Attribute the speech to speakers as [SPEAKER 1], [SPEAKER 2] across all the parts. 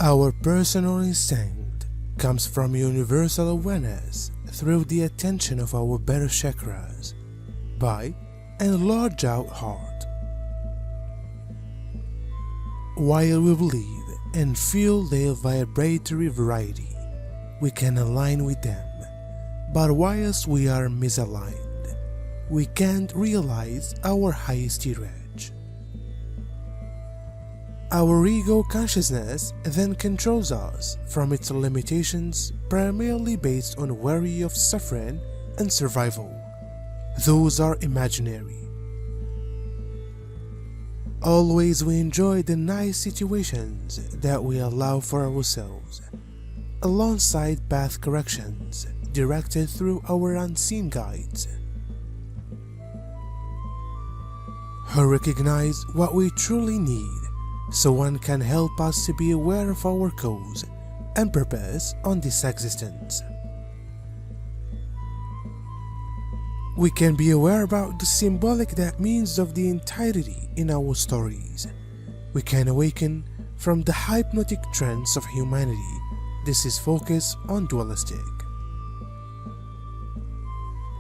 [SPEAKER 1] Our personal instinct comes from universal awareness through the attention of our better chakras by enlarge our heart. While we believe and feel their vibratory variety, we can align with them, but whilst we are misaligned, we can't realize our highest edge. Our ego consciousness then controls us from its limitations, primarily based on worry of suffering and survival. Those are imaginary. Always we enjoy the nice situations that we allow for ourselves, alongside path corrections directed through our unseen guides, who recognize what we truly need, so one can help us to be aware of our cause and purpose on this existence. We can be aware about the symbolic that means of the entirety in our stories. We can awaken from the hypnotic trance of humanity. This is focused on dualistic.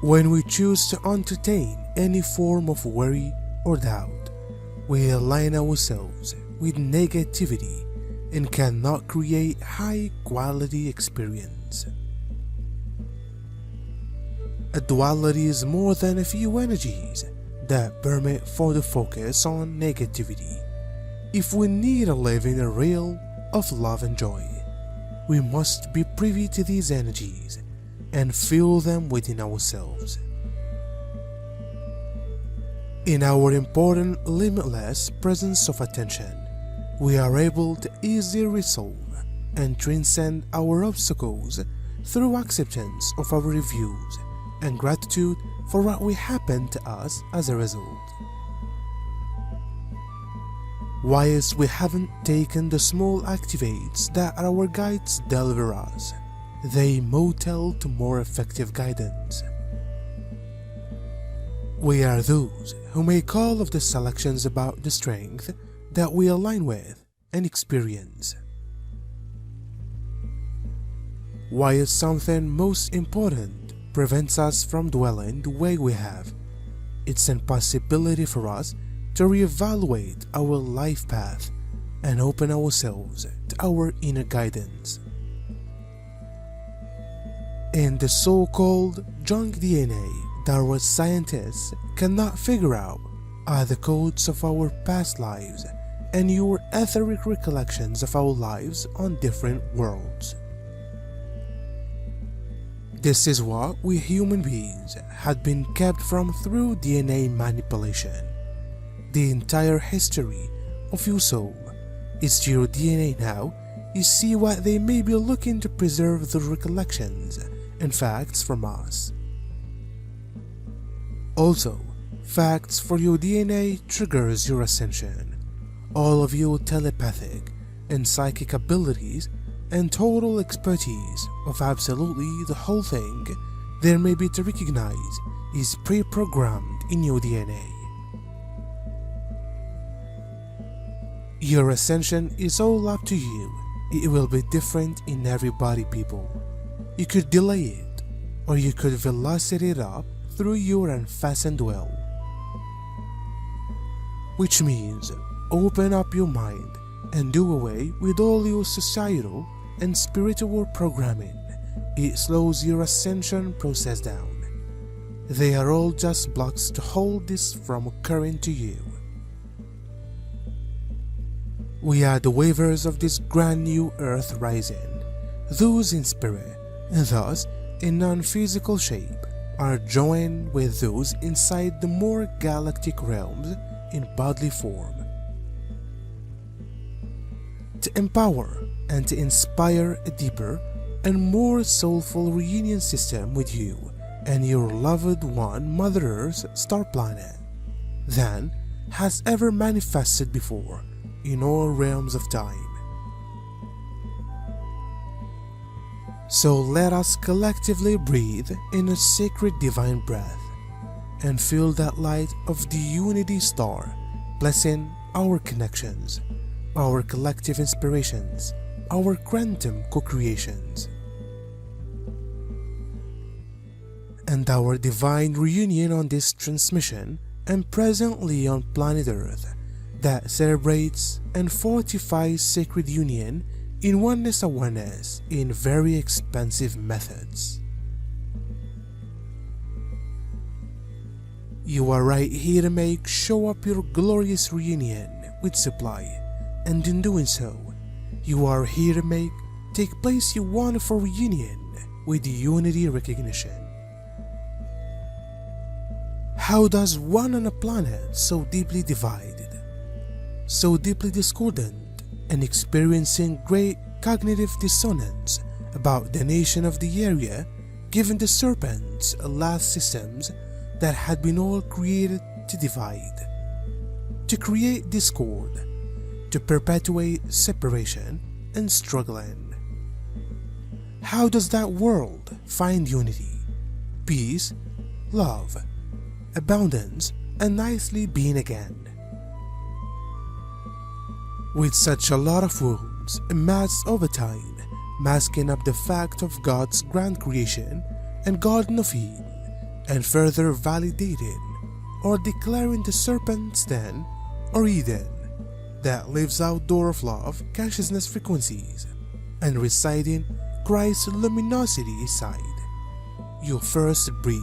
[SPEAKER 1] When we choose to entertain any form of worry or doubt, we align ourselves with negativity and cannot create high-quality experience. A duality is more than a few energies that permit for the focus on negativity. If we need to live in a realm of love and joy, we must be privy to these energies and feel them within ourselves. In our important limitless presence of attention, we are able to easily resolve and transcend our obstacles through acceptance of our reviews and gratitude for what will happen to us as a result. Whilst we haven't taken the small activates that our guides deliver us, they motel to more effective guidance. We are those who make all of the selections about the strength that we align with and experience. Whilst something most important prevents us from dwelling the way we have, it's an impossibility for us to reevaluate our life path and open ourselves to our inner guidance. In the so-called junk DNA that our scientists cannot figure out are the codes of our past lives and your etheric recollections of our lives on different worlds. This is what we human beings had been kept from through DNA manipulation. The entire history of your soul is your DNA now. You see what they may be looking to preserve the recollections and facts from us. Also, facts for your DNA triggers your ascension. All of your telepathic and psychic abilities and total expertise of absolutely the whole thing there may be to recognize is pre-programmed in your DNA. Your ascension is all up to you. It will be different in everybody, people. You could delay it, or you could velocity it up through your unfastened will. Which means open up your mind and do away with all your societal and spiritual programming. It slows your ascension process down. They are all just blocks to hold this from occurring to you. We are the weavers of this grand new earth rising. Those in spirit, and thus in non-physical shape, are joined with those inside the more galactic realms in bodily form. To empower and to inspire a deeper and more soulful reunion system with you and your loved one Mother Earth's star planet than has ever manifested before in all realms of time. So let us collectively breathe in a sacred divine breath and feel that light of the unity star blessing our connections, our collective inspirations, our quantum co-creations. And our divine reunion on this transmission and presently on planet Earth that celebrates and fortifies sacred union in oneness awareness in very expensive methods. You are right here to make show up your glorious reunion with supply, and in doing so, you are here to make take place you want for reunion with unity recognition. How does one on a planet so deeply divided, so deeply discordant, and experiencing great cognitive dissonance about the nation of the area, given the serpent's last systems that had been all created to divide, to create discord, to perpetuate separation and struggling? How does that world find unity, peace, love, abundance, and nicely being again? With such a lot of wounds amassed over time, masking up the fact of God's grand creation and Garden of Eden, and further validating or declaring the serpent's den or Eden that lives outdoor of love consciousness frequencies and residing Christ's luminosity inside, you first breathe.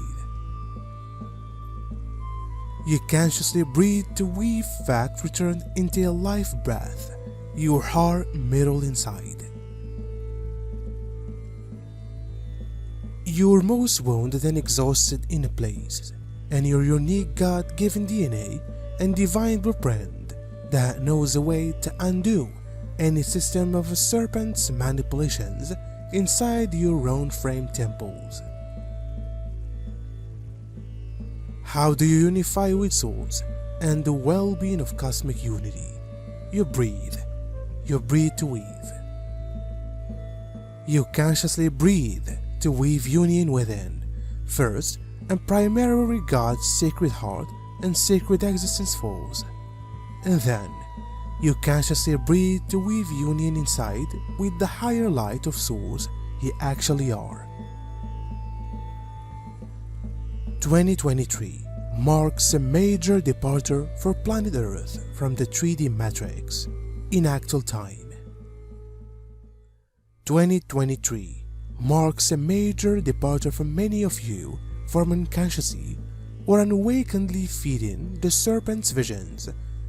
[SPEAKER 1] You consciously breathe to weave fact returned into a life breath, your heart middle inside. You're most wounded and exhausted in a place, and your unique God-given DNA and divine blueprint that knows a way to undo any system of a serpent's manipulations inside your own frame temples. How do you unify with souls and the well-being of cosmic unity? You breathe to weave. You consciously breathe to weave union within, first and primarily God's sacred heart and sacred existence force, and then you consciously breathe to weave union inside with the higher light of source you actually are. 2023 marks a major departure for planet Earth from the 3D matrix in actual time. 2023 marks a major departure for many of you from unconsciously or unawakenedly feeding the serpent's visions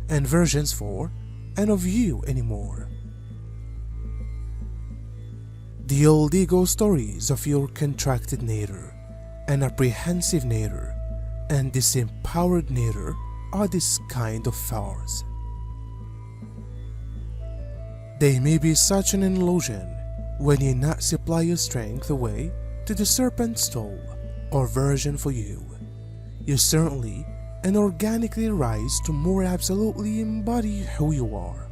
[SPEAKER 1] and versions for and of you anymore. The old ego stories of your contracted nature and apprehensive nature and disempowered nature are this kind of farce. They may be such an illusion when you not supply your strength away to the serpent's soul or version for you. You certainly and organically rise to more absolutely embody who you are.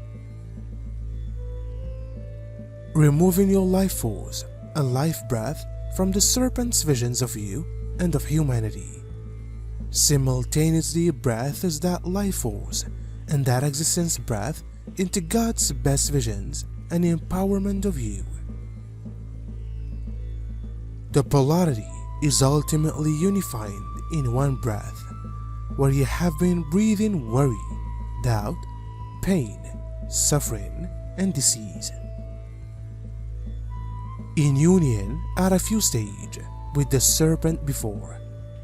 [SPEAKER 1] Removing your life force and life breath from the serpent's visions of you and of humanity. Simultaneously breath is that life force and that existence breath into God's best visions and empowerment of you. The polarity is ultimately unified in one breath, where you have been breathing worry, doubt, pain, suffering, and disease. In union at a few stage with the serpent before,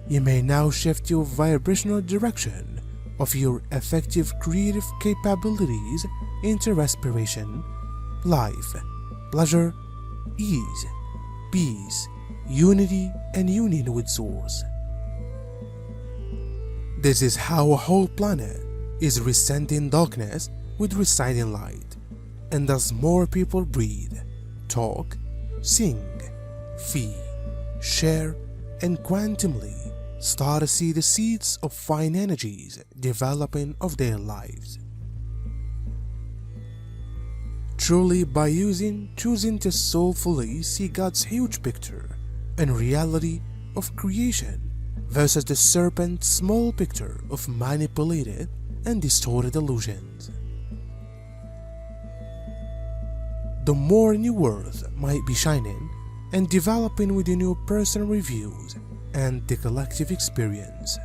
[SPEAKER 1] you may now shift your vibrational direction of your effective creative capabilities into respiration, life, pleasure, ease, peace, unity, and union with Source. This is how a whole planet is rescinding darkness with residing light, and as more people breathe, talk, sing, feel, share, and quantumly start to see the seeds of fine energies developing of their lives. Truly by choosing to soulfully see God's huge picture and reality of creation versus the serpent's small picture of manipulated and distorted illusions. the more new worth might be shining and developing within your personal reviews and the collective experience.